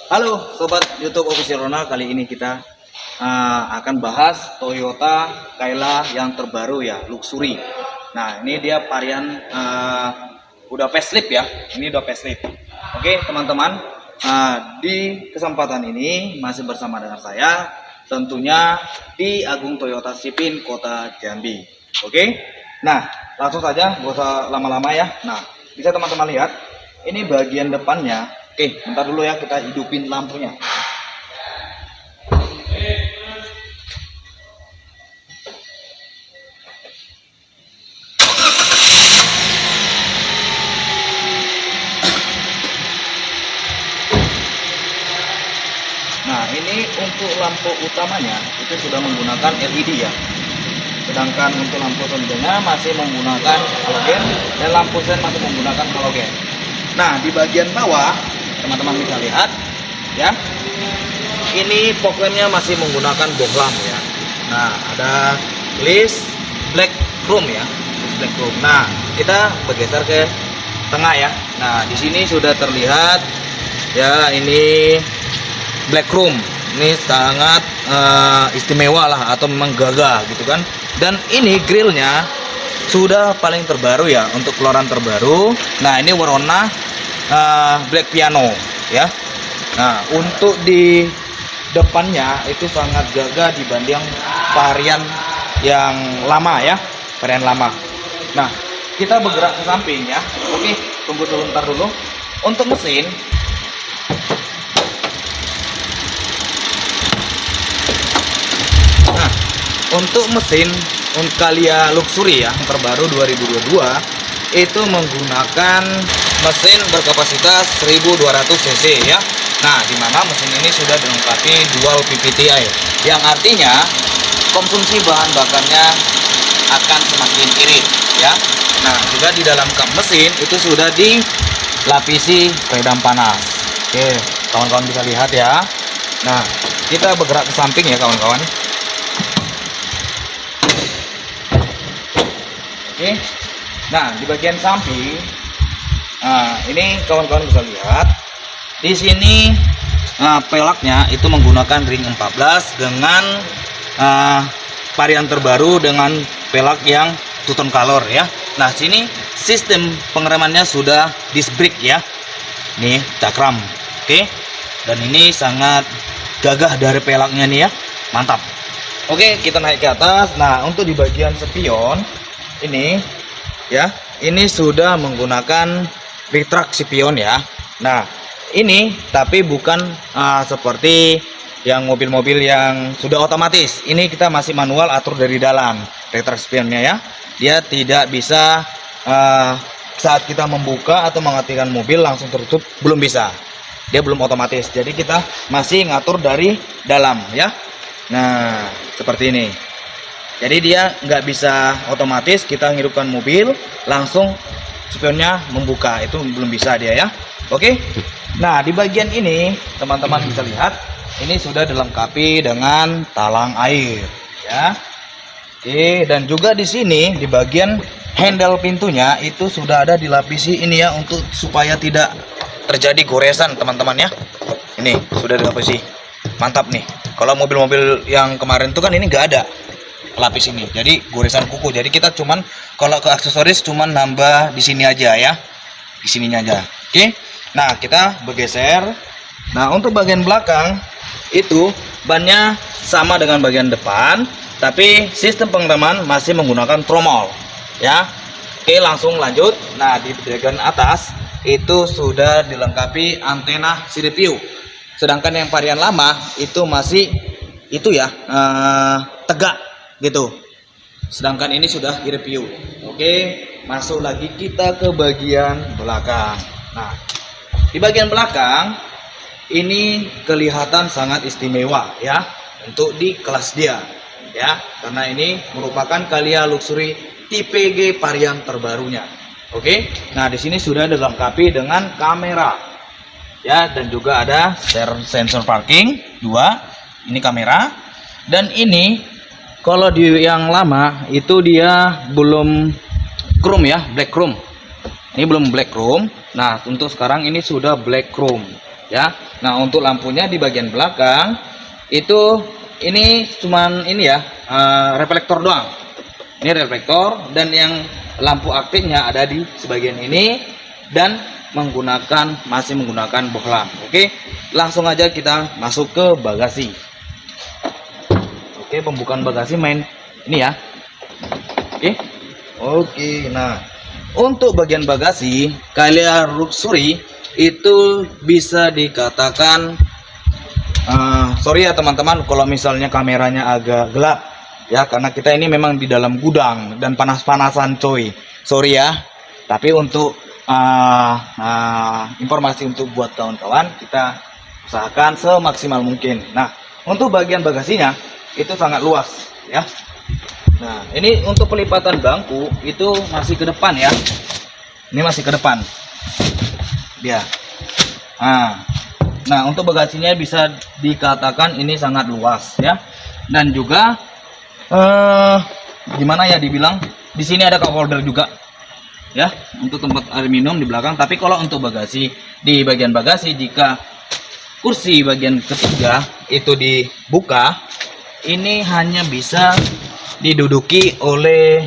Halo sobat YouTube Official Ronald, kali ini kita akan bahas Toyota Kayla yang terbaru ya, luxury. Nah, ini dia varian udah facelift ya. Ini udah facelift. Oke, teman-teman, di kesempatan ini masih bersama dengan saya, tentunya di Agung Toyota Sipin Kota Jambi. Oke. Nah, langsung saja, gak usah lama-lama ya. Nah, bisa teman-teman lihat, ini bagian depannya. Oke, bentar dulu ya, kita hidupin lampunya. Nah, ini untuk lampu utamanya itu sudah menggunakan LED ya. Sedangkan untuk lampu sendirinya masih menggunakan halogen dan lampu sen masih menggunakan halogen. Nah, di bagian bawah teman-teman bisa lihat ya, ini pokoknya masih menggunakan bohlam ya. Nah, ada list black chrome ya, list black chrome. Nah, kita bergeser ke tengah ya. Nah, di sini sudah terlihat ya, ini black chrome. Ini sangat istimewa lah, atau memang gagah gitu kan. Dan ini grillnya sudah paling terbaru ya, untuk keluaran terbaru. Nah, ini warna black piano ya. Nah, untuk di depannya itu sangat gagah dibanding varian yang lama ya, varian lama. Nah, kita bergerak ke samping ya. Oke, tunggu dulu, ntar dulu. Untuk mesin, nah, untuk mesin Kayla luxury ya, yang terbaru 2022 itu menggunakan mesin berkapasitas 1200 cc ya. Nah, dimana mesin ini sudah dilengkapi dual PPTI, yang artinya konsumsi bahan bakarnya akan semakin irit ya. Nah, juga di dalam kap mesin itu sudah dilapisi peredam panas. Oke, kawan-kawan bisa lihat ya. Nah, kita bergerak ke samping ya kawan-kawan. Oke. Nah, di bagian samping, nah, ini kawan-kawan bisa lihat di sini, pelaknya itu menggunakan ring 14 dengan varian terbaru dengan pelak yang two-tone color ya. Nah, sini sistem pengeremannya sudah disc brake ya. Nih, cakram. Oke. Dan ini sangat gagah dari pelaknya nih ya. Mantap. Oke, kita naik ke atas. Nah, untuk di bagian spion ini ya, ini sudah menggunakan retract spion ya. Nah, ini tapi bukan seperti yang mobil-mobil yang sudah otomatis. Ini kita masih manual, atur dari dalam retract spionnya ya. Dia tidak bisa saat kita membuka atau mengaktifkan mobil langsung tertutup, belum bisa. Dia belum otomatis. Jadi kita masih ngatur dari dalam ya. Nah, seperti ini. Jadi dia nggak bisa otomatis kita menghidupkan mobil langsung spionnya membuka, itu belum bisa dia ya. Oke. Nah, di bagian ini teman-teman bisa lihat ini sudah dilengkapi dengan talang air ya. Oke, dan juga di sini di bagian handle pintunya itu sudah ada dilapisi ini ya, untuk supaya tidak terjadi goresan teman-teman ya. Ini sudah dilapisi. Mantap nih. Kalau mobil-mobil yang kemarin itu kan ini nggak ada lapis ini, jadi goresan kuku. Jadi kita cuman kalau ke aksesoris cuman nambah di sini aja ya, di sininya aja. Oke. Nah, kita bergeser. Nah, untuk bagian belakang itu bannya sama dengan bagian depan, tapi sistem pengereman masih menggunakan tromol ya. Oke, langsung lanjut. Nah, di bagian atas itu sudah dilengkapi antena sirip view, sedangkan yang varian lama itu masih itu ya, tegak gitu, sedangkan ini sudah review. Oke, masuk lagi kita ke bagian belakang. Nah, di bagian belakang ini kelihatan sangat istimewa ya, untuk di kelas dia ya, karena ini merupakan Kayla luxury tipe G varian terbarunya. Oke. Nah, di sini sudah dilengkapi dengan kamera ya, dan juga ada sensor parking 2, ini kamera. Dan ini kalau di yang lama itu dia belum chrome ya, black chrome. Ini belum black chrome. Nah, untuk sekarang ini sudah black chrome. ya. Nah, untuk lampunya di bagian belakang itu ini cuman ini ya, reflektor doang. Ini reflektor, dan yang lampu aktifnya ada di sebagian ini dan masih menggunakan bohlam. Oke, langsung aja kita masuk ke bagasi. Oke, pembukaan bagasi main ini ya. Oke, nah untuk bagian bagasi Kailea Luxury itu bisa dikatakan sorry ya teman-teman kalau misalnya kameranya agak gelap ya, karena kita ini memang di dalam gudang dan panas-panasan coy, sorry ya. Tapi untuk informasi untuk buat kawan-kawan, kita usahakan semaksimal mungkin. Nah, untuk bagian bagasinya itu sangat luas ya. Nah, ini untuk pelipatan bangku itu masih ke depan ya. Ini masih ke depan dia. Nah, untuk bagasinya bisa dikatakan ini sangat luas ya. Dan juga gimana ya dibilang, di sini ada cup holder juga ya, untuk tempat air minum di belakang. Tapi kalau untuk bagasi, di bagian bagasi, jika kursi bagian ketiga itu dibuka, ini hanya bisa diduduki oleh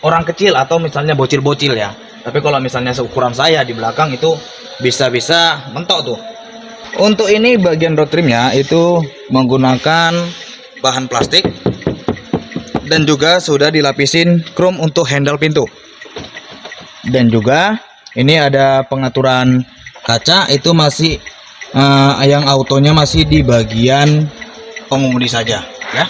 orang kecil atau misalnya bocil-bocil ya. Tapi kalau misalnya seukuran saya di belakang itu bisa-bisa mentok tuh. Untuk ini bagian road trimnya itu menggunakan bahan plastik dan juga sudah dilapisin chrome untuk handle pintu. Dan juga ini ada pengaturan kaca, itu masih yang autonya masih di bagian pengemudi saja ya.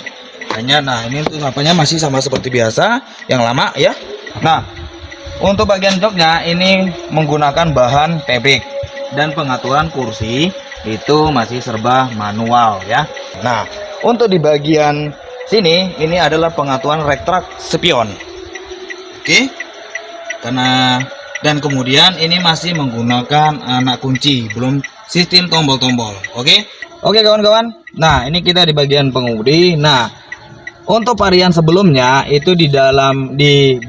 Hanya, nah ini untuk apanya masih sama seperti biasa yang lama ya. Nah, untuk bagian joknya ini menggunakan bahan fabric, dan pengaturan kursi itu masih serba manual ya. Nah, untuk di bagian sini ini adalah pengaturan rektrak spion. Oke. Karena, dan kemudian ini masih menggunakan anak kunci, belum sistem tombol-tombol. Oke kawan-kawan. Nah, ini kita di bagian pengemudi. Nah, untuk varian sebelumnya itu di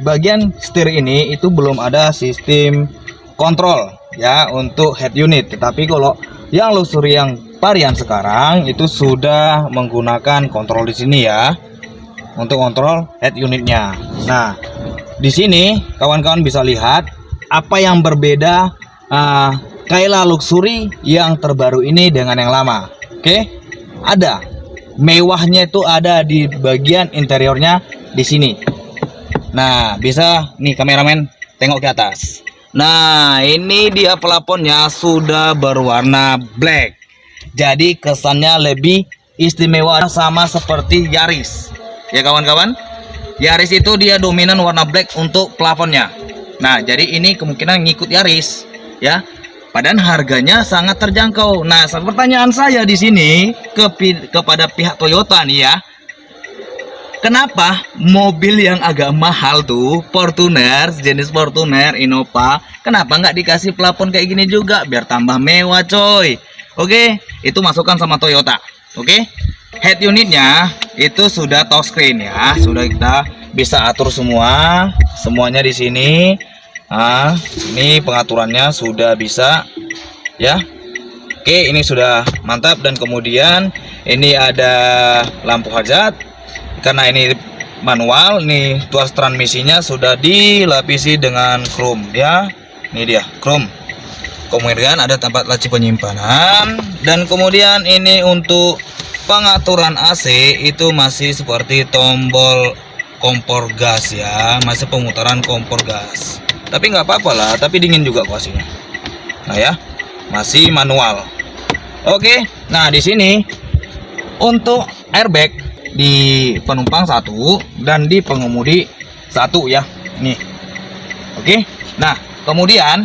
bagian setir ini itu belum ada sistem kontrol ya untuk head unit. Tetapi kalau yang luxury yang varian sekarang itu sudah menggunakan kontrol di sini ya, untuk kontrol head unitnya. Nah, di sini kawan-kawan bisa lihat apa yang berbeda Kailea Luxury yang terbaru ini dengan yang lama. Oke, ada mewahnya itu ada di bagian interiornya di sini. Nah, bisa nih kameramen tengok ke atas. Nah, ini dia pelaponnya sudah berwarna black. Jadi kesannya lebih istimewa, sama seperti Yaris. Ya kawan-kawan, Yaris itu dia dominan warna black untuk plafonnya. Nah, jadi ini kemungkinan ngikut Yaris ya. Padahal harganya sangat terjangkau. Nah, pertanyaan saya di sini kepada pihak Toyota nih ya. Kenapa mobil yang agak mahal tuh, Fortuner, jenis Fortuner, Innova, kenapa nggak dikasih plafon kayak gini juga biar tambah mewah coy? Oke, itu masukan sama Toyota. Oke. Head unitnya itu sudah touchscreen ya, sudah kita bisa atur semuanya di sini. Nah, ini pengaturannya sudah bisa ya. Oke, ini sudah mantap. Dan kemudian ini ada lampu hazard, karena ini manual. Nih tuas transmisinya sudah dilapisi dengan chrome ya. Ini dia chrome. Kemudian ada tempat laci penyimpanan, dan kemudian ini untuk pengaturan AC itu masih seperti tombol kompor gas ya, masih pemutaran kompor gas. Tapi nggak apa-apa lah, tapi dingin juga kuasinya. Nah ya, masih manual. Oke, nah di sini untuk airbag di penumpang 1 dan di pengemudi 1 ya. Nih. Oke. Nah, kemudian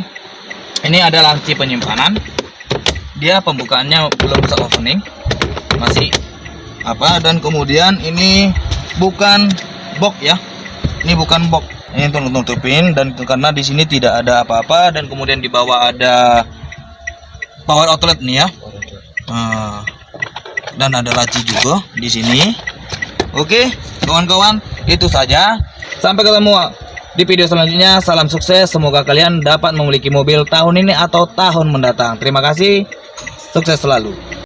ini ada laci penyimpanan. Dia pembukaannya belum bisa opening. Masih apa, dan kemudian ini bukan box ya. Ini bukan box. Ini untuk nutupin, dan karena di sini tidak ada apa-apa, dan kemudian di bawah ada power outlet nih ya. Dan ada laci juga di sini. Oke, kawan-kawan, itu saja. Sampai ketemu di video selanjutnya. Salam sukses, semoga kalian dapat memiliki mobil tahun ini atau tahun mendatang. Terima kasih. Sukses selalu.